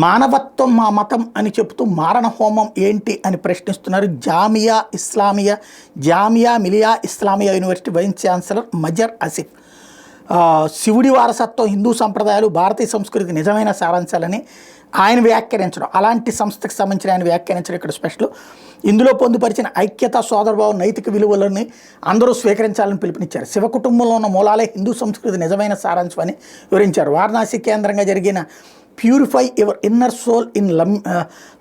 మానవత్వం మా మతం అని చెప్తూ మారణ హోమం ఏంటి అని ప్రశ్నిస్తున్నారు Jamia Millia Islamia university vice chancellor Mazhar Asif. శివుడి వారసత్వం, హిందూ సంప్రదాయాలు, భారతీయ సంస్కృతికి నిజమైన సారాంశాలని ఆయన వ్యాఖ్యానించడం, అలాంటి సంస్థకు సంబంధించిన ఆయన వ్యాఖ్యానించడం ఇక్కడ స్పెషల్. ఇందులో పొందుపరిచిన ఐక్యత, సోదరభావం, నైతిక విలువలని అందరూ స్వీకరించాలని పిలుపునిచ్చారు. శివ కుటుంబంలో ఉన్న మూలాలే హిందూ సంస్కృతి నిజమైన సారాంశం అని వివరించారు. వారణాసి కేంద్రంగా జరిగిన purify your inner soul in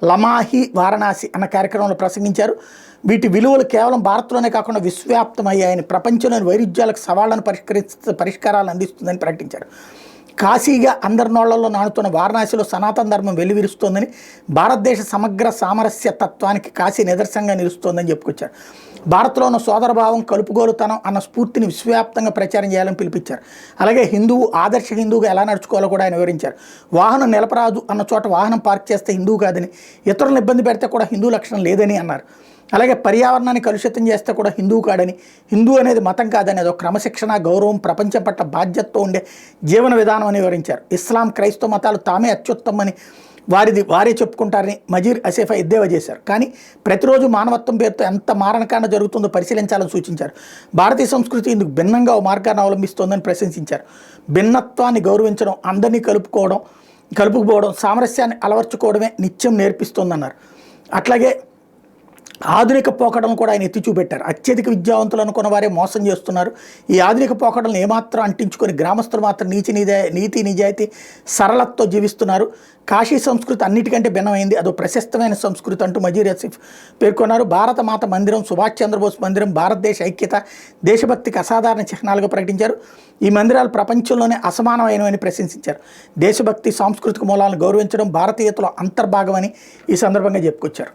Lamhi Varanasi అన్న కార్యక్రమంలో ప్రసంగించారు. వీటి విలువలు కేవలం భారత్లోనే కాకుండా విశ్వవ్యాప్తమయ్యాయని, ప్రపంచంలోని వైరుధ్యాలకు సవాళ్లను పరిష్కారాలను అందిస్తుందని ప్రకటించారు. కాశీగా అందరి నోళ్లలో నానుతున్న వారణాసిలో సనాతన ధర్మం వెల్లివిరుస్తోందని, భారతదేశ సమగ్ర సామరస్య తత్వానికి కాశీ నిదర్శనంగా నిలుస్తోందని చెప్పుకొచ్చారు. భారత్లో ఉన్న సోదరభావం, కలుపుగోలుతనం అన్న స్ఫూర్తిని విశ్వవ్యాప్తంగా ప్రచారం చేయాలని పిలిపించారు. అలాగే హిందువు ఆదర్శ హిందువుగా ఎలా నడుచుకోవాలో కూడా ఆయన వివరించారు. వాహనం నిలపరాదు అన్న చోట వాహనం పార్క్ చేస్తే హిందువు కాదని, ఇతరులను ఇబ్బంది పెడితే కూడా హిందూ లక్షణం లేదని అన్నారు. అలాగే పర్యావరణాన్ని కలుషితం చేస్తే కూడా హిందువు కాడని, హిందూ అనేది మతం కాదని, అదొక క్రమశిక్షణ, గౌరవం, ప్రపంచం పట్ల బాధ్యతతో ఉండే జీవన విధానం అని వివరించారు. ఇస్లాం, క్రైస్తవ మతాలు తామే అత్యుత్తమని వారే చెప్పుకుంటారని మజీర్ ఆసిఫ్ ఎద్దేవా చేశారు. కానీ ప్రతిరోజు మానవత్వం పేరుతో ఎంత మారణకాండ జరుగుతుందో పరిశీలించాలని సూచించారు. భారతీయ సంస్కృతి ఇందుకు భిన్నంగా ఓ మార్గాన్ని అవలంబిస్తోందని ప్రశంసించారు. భిన్నత్వాన్ని గౌరవించడం, అందరినీ కలుపుకుపోవడం, సామరస్యాన్ని అలవర్చుకోవడమే నిత్యం నేర్పిస్తోందన్నారు. అట్లాగే ఆధునిక పోకడలను కూడా ఆయన ఎత్తి చూపెట్టారు. అత్యధిక విద్యావంతులు అనుకున్న వారే మోసం చేస్తున్నారు. ఈ ఆధునిక పోకడలను ఏమాత్రం అంటించుకొని గ్రామస్తులు మాత్రం నీతి నిజాయితీ సరళతతో జీవిస్తున్నారు. కాశీ సంస్కృతి అన్నిటికంటే భిన్నమైంది, అదో ప్రశస్తమైన సంస్కృతి అంటూ మజీర్ ఆసిఫ్ పేర్కొన్నారు. భారత మాత మందిరం, సుభాష్ చంద్రబోస్ మందిరం భారతదేశ ఐక్యత, దేశభక్తికి అసాధారణ చిహ్నాలుగా ప్రకటించారు. ఈ మందిరాలు ప్రపంచంలోనే అసమానమైనవని ప్రశంసించారు. దేశభక్తి, సాంస్కృతిక మూలాలను గౌరవించడం భారతీయతలో అంతర్భాగమని ఈ సందర్భంగా చెప్పుకొచ్చారు.